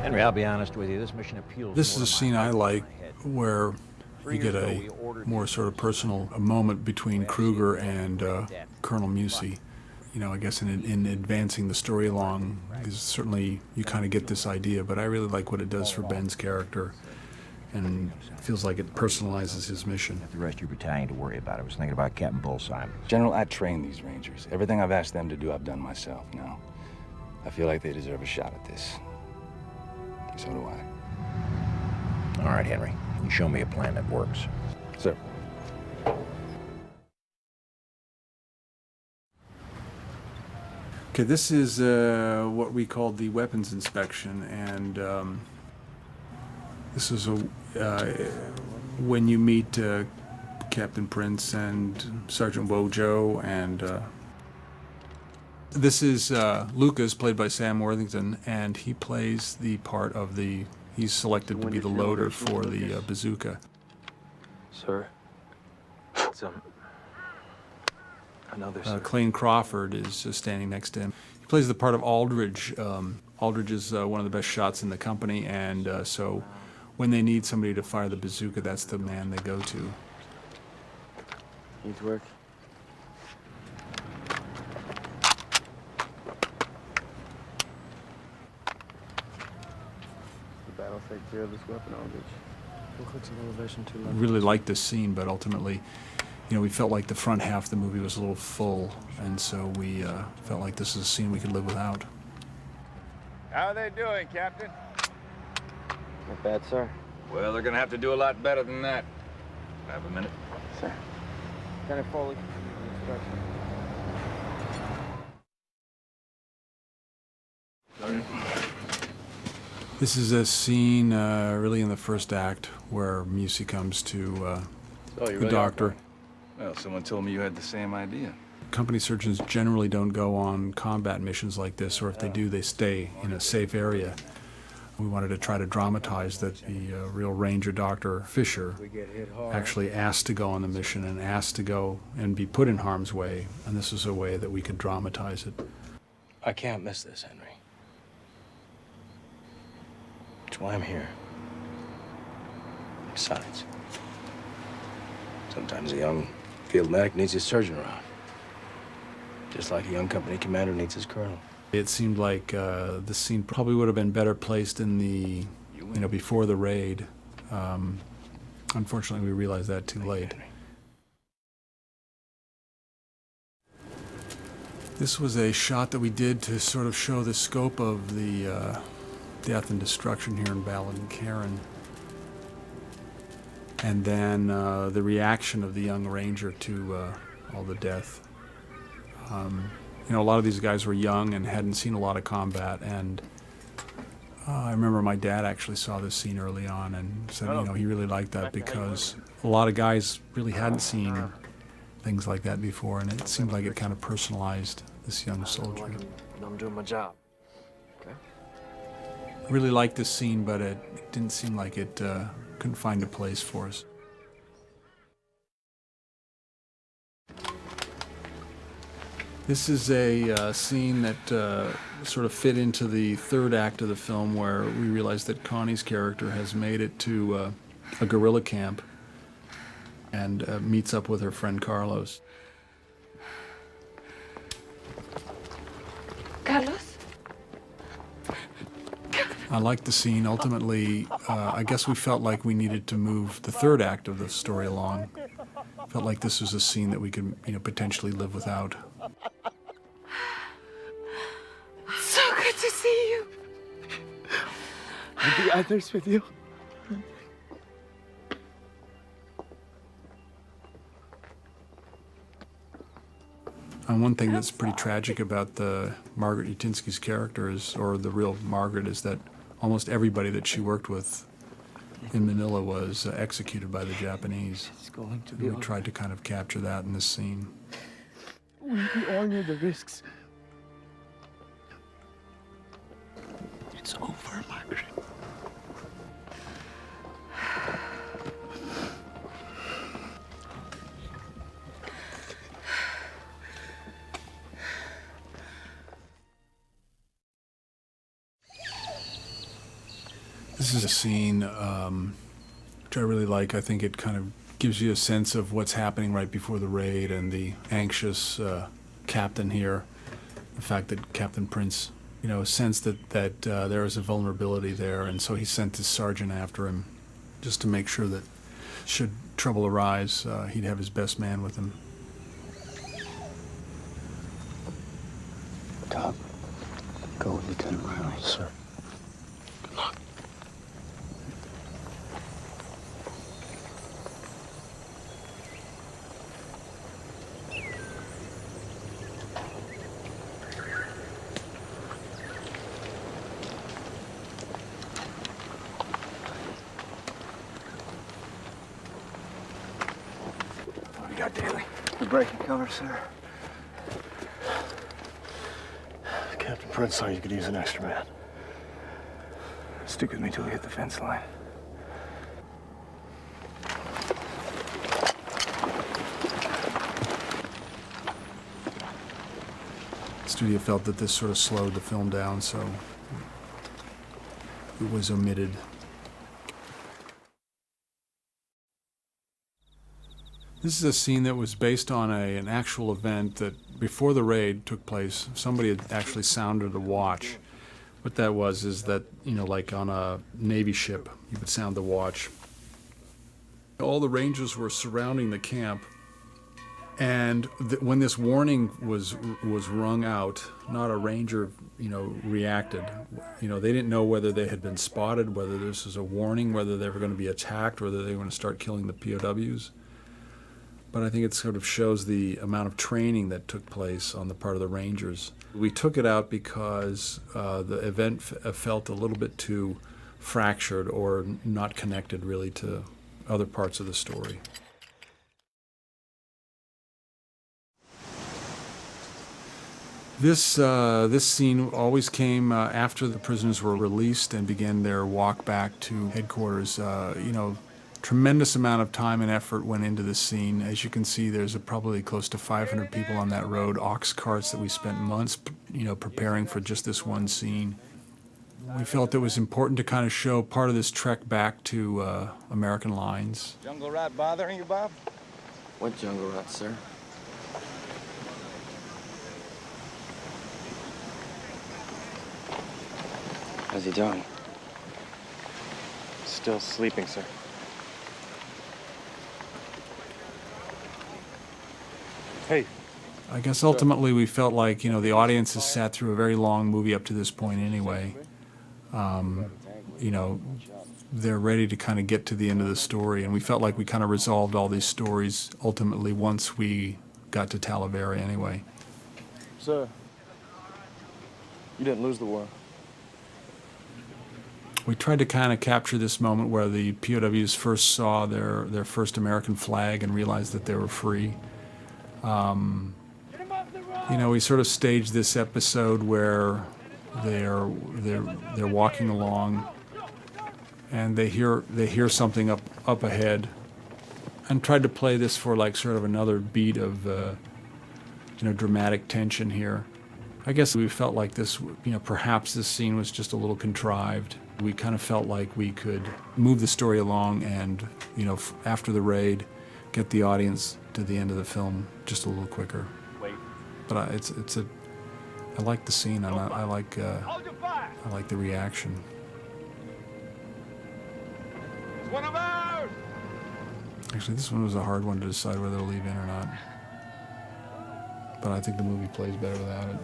Henry, I'll be honest with you, this mission appeals. This is a scene I like where you get a more sort of personal moment between Kruger and Colonel Musey. You know, I guess in advancing the story along, is certainly you kind of get this idea, but I really like what it does for Ben's character, and it feels like it personalizes his mission. The rest of your battalion to worry about. I was thinking about Captain Bull Simon. General, I trained these Rangers. Everything I've asked them to do, I've done myself. Now, I feel like they deserve a shot at this. So do I. All right, Henry. You show me a plan that works. Sir. Okay, this is what we call the weapons inspection, and this is when you meet Captain Prince and Sergeant Wojo, and this is Lucas, played by Sam Worthington, and he plays the part of he's selected to be the loader for the bazooka. Sir, another sir. Clayne Crawford is standing next to him. He plays the part of Aldridge. Aldridge is one of the best shots in the company, and so when they need somebody to fire the bazooka, that's the man they go to. Needs work. The battle take care of this weapon, Aldridge. We'll click some elevation too low. I really liked this scene, but ultimately, you know, we felt like the front half of the movie was a little full, and so we felt like this is a scene we could live without. How are they doing, Captain? Not bad, sir. Well, they're gonna have to do a lot better than that. Have a minute. Sir. Lieutenant Foley, instruction. This is a scene really in the first act where Musey comes to the doctor. Well, someone told me you had the same idea. Company surgeons generally don't go on combat missions like this, or if they do, they stay in a safe area. We wanted to try to dramatize that the real Ranger, Dr. Fisher, actually asked to go on the mission and asked to go and be put in harm's way, and this was a way that we could dramatize it. I can't miss this, Henry. That's why I'm here. Besides, sometimes a young field medic needs his surgeon around. Just like a young company commander needs his colonel. It seemed like this scene probably would have been better placed in the, before the raid. Unfortunately, we realized that too late. This was a shot that we did to sort of show the scope of the death and destruction here in Ballad and Karen. And then the reaction of the young Ranger to all the death. A lot of these guys were young and hadn't seen a lot of combat, and I remember my dad actually saw this scene early on and said, he really liked that because a lot of guys really hadn't seen things like that before, and it seemed like it kind of personalized this young soldier. I'm doing my job. Okay. I really liked this scene, but it didn't seem like it couldn't find a place for us. This is a scene that sort of fit into the third act of the film, where we realize that Connie's character has made it to a guerrilla camp and meets up with her friend Carlos. Carlos? I liked the scene. Ultimately, I guess we felt like we needed to move the third act of the story along. Felt like this was a scene that we could, potentially live without. So good to see you. Are the others with you? And one thing that's pretty tragic about the Margaret Utinsky's character or the real Margaret, is that almost everybody that she worked with in Manila was executed by the Japanese. It's going to be we tried to kind of capture that in this scene. We all know the risks. It's over, Margaret. This is a scene which I really like. I think it kind of gives you a sense of what's happening right before the raid and the anxious captain here. The fact that Captain Prince, sensed that there was a vulnerability there, and so he sent his sergeant after him just to make sure that should trouble arise, he'd have his best man with him. Top, go with Lieutenant Riley. Sir. Good luck. What do you got, Daly? We're breaking cover, sir. Captain Prince thought you could use an extra man. Stick with me till we hit the fence line. The studio felt that this sort of slowed the film down, so it was omitted. This is a scene that was based on an actual event that, before the raid took place, somebody had actually sounded a watch. What that was is that, like on a Navy ship, you would sound the watch. All the Rangers were surrounding the camp, and when this warning was rung out, not a Ranger, reacted. They didn't know whether they had been spotted, whether this was a warning, whether they were going to be attacked, whether they were going to start killing the POWs. But I think it sort of shows the amount of training that took place on the part of the Rangers. We took it out because the event felt a little bit too fractured or not connected really to other parts of the story. This scene always came after the prisoners were released and began their walk back to headquarters. Tremendous amount of time and effort went into this scene. As you can see, there's probably close to 500 people on that road, ox carts that we spent months, preparing for just this one scene. We felt it was important to kind of show part of this trek back to American lines. Jungle rat bothering you, Bob? What jungle rat, sir? How's he doing? Still sleeping, sir. Hey. I guess ultimately we felt like, the audience has sat through a very long movie up to this point anyway. They're ready to kind of get to the end of the story, and we felt like we kind of resolved all these stories ultimately once we got to Talavera anyway. Sir, you didn't lose the war. We tried to kind of capture this moment where the POWs first saw their first American flag and realized that they were free. We sort of staged this episode where they're walking along and they hear something up ahead, and tried to play this for like sort of another beat of dramatic tension here. I guess we felt like this, perhaps this scene was just a little contrived. We kind of felt like we could move the story along and, after the raid, get the audience to the end of the film just a little quicker. But I like the scene. I like the reaction. It's one of ours! Actually, this one was a hard one to decide whether to leave in or not. But I think the movie plays better without it.